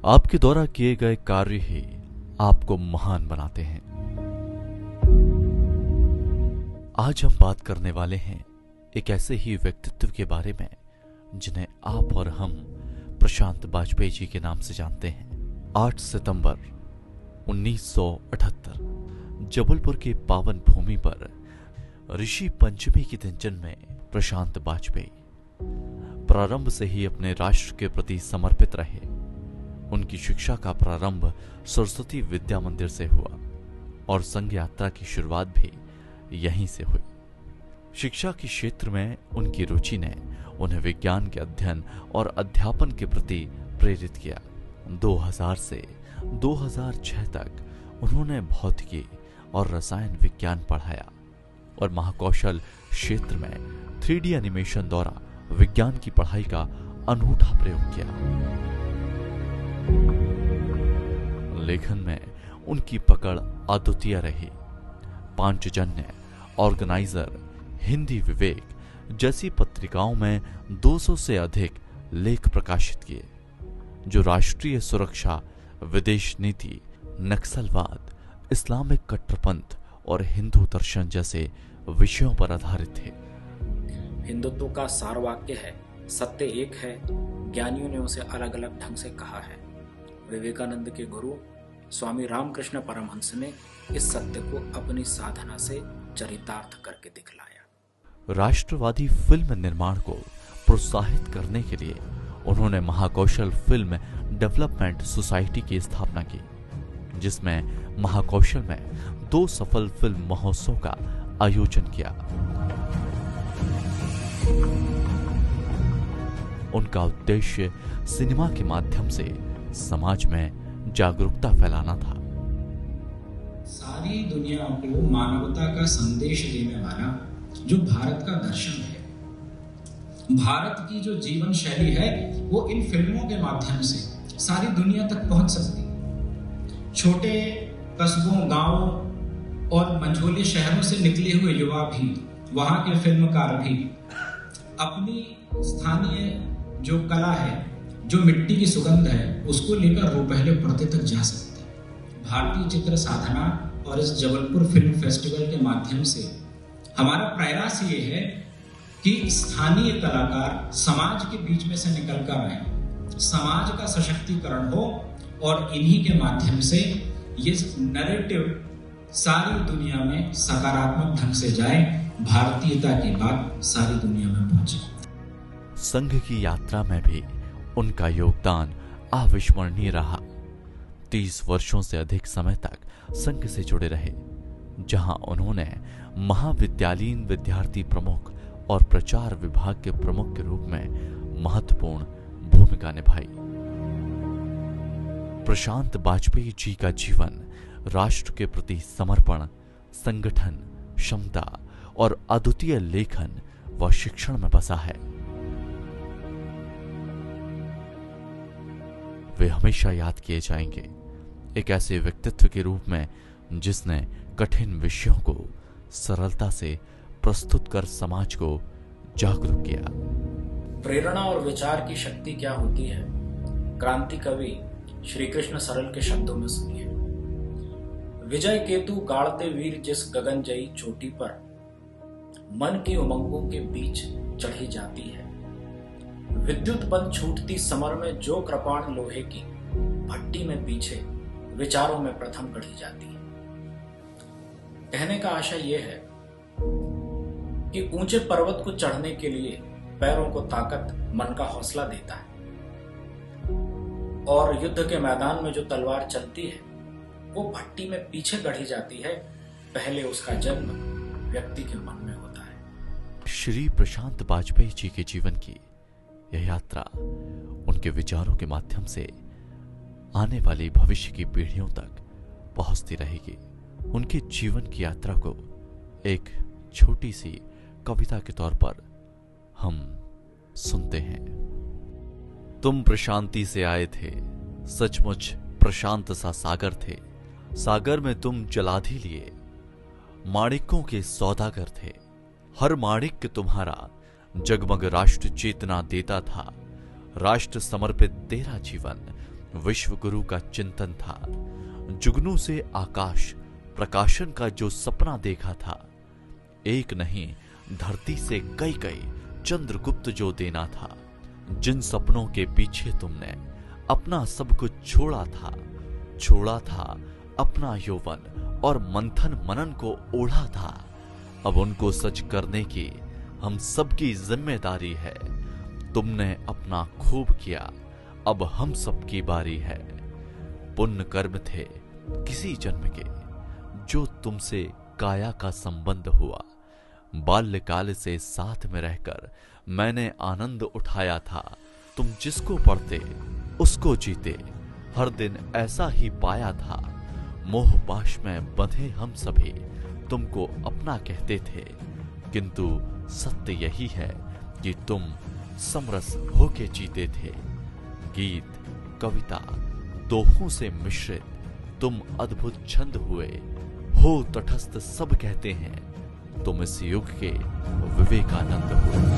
आपके द्वारा किए गए कार्य ही आपको महान बनाते हैं। आज हम बात करने वाले हैं एक ऐसे ही व्यक्तित्व के बारे में जिन्हें आप और हम प्रशांत बाजपेयी जी के नाम से जानते हैं। 8 सितंबर 1978 जबलपुर की पावन भूमि पर ऋषि पंचमी के दिन जन्मे प्रशांत बाजपेयी प्रारंभ से ही अपने राष्ट्र के प्रति समर्पित रहे। उनकी शिक्षा का प्रारंभ सरस्वती विद्या मंदिर से हुआ और संघ यात्रा की शुरुआत भी यहीं से हुई। शिक्षा के क्षेत्र में उनकी रुचि ने उन्हें विज्ञान के अध्ययन और अध्यापन के प्रति प्रेरित किया। 2000 से 2006 तक उन्होंने भौतिकी और रसायन विज्ञान पढ़ाया और महाकौशल क्षेत्र में 3D एनिमेशन द्वारा विज्ञान की पढ़ाई का अनूठा प्रयोग किया। लेखन में उनकी पकड़ अद्वितीय रही। पांचजन्य, ऑर्गेनाइजर, हिंदी विवेक जैसी पत्रिकाओं में 200 से अधिक लेख प्रकाशित किए, जो राष्ट्रीय सुरक्षा, विदेश नीति, नक्सलवाद, इस्लामिक कट्टरपंथ और हिंदू दर्शन जैसे विषयों पर आधारित थे। हिंदुत्व का सार वाक्य है, सत्य एक है, ज्ञानियों ने उसे अलग अलग ढंग से कहा है। विवेकानंद के गुरु स्वामी रामकृष्ण परमहंस ने इस सत्य को अपनी साधना से चरितार्थ करके दिखलाया। राष्ट्रवादी फिल्म निर्माण को प्रोत्साहित करने के लिए उन्होंने महाकौशल फिल्म डेवलपमेंट सोसाइटी की स्थापना की, जिसमें महाकौशल में 2 सफल फिल्म महोत्सव का आयोजन किया। उनका उद्देश्य सिनेमा के माध्यम से समाज में जागरूकता फैलाना था। सारी दुनिया को मानवता का संदेश देने वाला जो भारत का दर्शन है, भारत की जो जीवन शैली है, वो इन फिल्मों के माध्यम से सारी दुनिया तक पहुंच सकती है। छोटे कस्बों, गांवों और मंझोले शहरों से निकले हुए युवा भी, वहां के फिल्मकार भी अपनी स्थानीय जो कला है, जो मिट्टी की सुगंध है, उसको लेकर रुपहले पर्दे तक जा सकते हैं। भारतीय चित्र साधना और इस जबलपुर फिल्म फेस्टिवल के माध्यम से हमारा प्रयास ये है कि स्थानीय कलाकार समाज के बीच में से निकल कर आए, समाज का सशक्तिकरण हो और इन्हीं के माध्यम से ये नैरेटिव सारी दुनिया में सकारात्मक ढंग से जाए, भारतीयता की बात सारी दुनिया में पहुंचे। संघ की यात्रा में भी उनका योगदान अविस्मरणीय रहा। 30 वर्षों से अधिक समय तक संघ से जुड़े रहे, जहां उन्होंने महाविद्यालयीन विद्यार्थी प्रमुख और प्रचार विभाग के प्रमुख के रूप में महत्वपूर्ण भूमिका निभाई। प्रशांत बाजपेयी जी का जीवन राष्ट्र के प्रति समर्पण, संगठन, क्षमता और अद्वितीय लेखन व शिक्षण में बसा है। वे हमेशा याद किए जाएंगे एक ऐसे व्यक्तित्व के रूप में जिसने कठिन विषयों को सरलता से प्रस्तुत कर समाज को जागरूक किया। प्रेरणा और विचार की शक्ति क्या होती है, क्रांति कवि श्री कृष्ण सरल के शब्दों में सुनिए। विजय केतु गाड़ते वीर जिस गगनजयी चोटी पर, मन की उमंगों के बीच चढ़ी जाती है। विद्युत बंद छूटती समर में जो कृपाण लोहे की, भट्टी में पीछे विचारों में प्रथम गढ़ी जाती है। कहने का आशय यह है कि ऊंचे पर्वत को चढ़ने के लिए पैरों को ताकत, मन का हौसला देता है, और युद्ध के मैदान में जो तलवार चलती है वो भट्टी में पीछे गढ़ी जाती है, पहले उसका जन्म व्यक्ति के मन में होता है। श्री प्रशांत बाजपेयी जी के जीवन की यह यात्रा उनके विचारों के माध्यम से आने वाली भविष्य की पीढ़ियों तक पहुंचती रहेगी। उनके जीवन की यात्रा को एक छोटी सी कविता के तौर पर हम सुनते हैं। तुम प्रशांति से आए थे, सचमुच प्रशांत सा सागर थे। सागर में तुम जलाधि लिए, माणिकों के सौदागर थे। हर माणिक तुम्हारा जगमग राष्ट्र चेतना देता था। राष्ट्र समर्पित तेरा जीवन विश्व गुरु का चिंतन था। जुगनू से आकाश प्रकाशन का जो सपना देखा था, एक नहीं धरती से कई कई चंद्रगुप्त जो देना था। जिन सपनों के पीछे तुमने अपना सब कुछ छोड़ा था अपना यौवन और मंथन मनन को ओढ़ा था, अब उनको सच करने की हम सबकी जिम्मेदारी है। तुमने अपना खूब किया, अब हम सबकी बारी है। पुण्य कर्म थे किसी जन्म के जो तुमसे काया का संबंध हुआ। बाल्यकाल से साथ में रहकर मैंने आनंद उठाया था। तुम जिसको पढ़ते उसको जीते, हर दिन ऐसा ही पाया था। मोह पाश में बंधे हम सभी तुमको अपना कहते थे, किंतु सत्य यही है कि तुम समरस होके जीते थे। गीत, कविता, दोहों से मिश्रित तुम अद्भुत छंद हुए हो। तटस्थ सब कहते हैं तुम इस युग के विवेकानंद हो।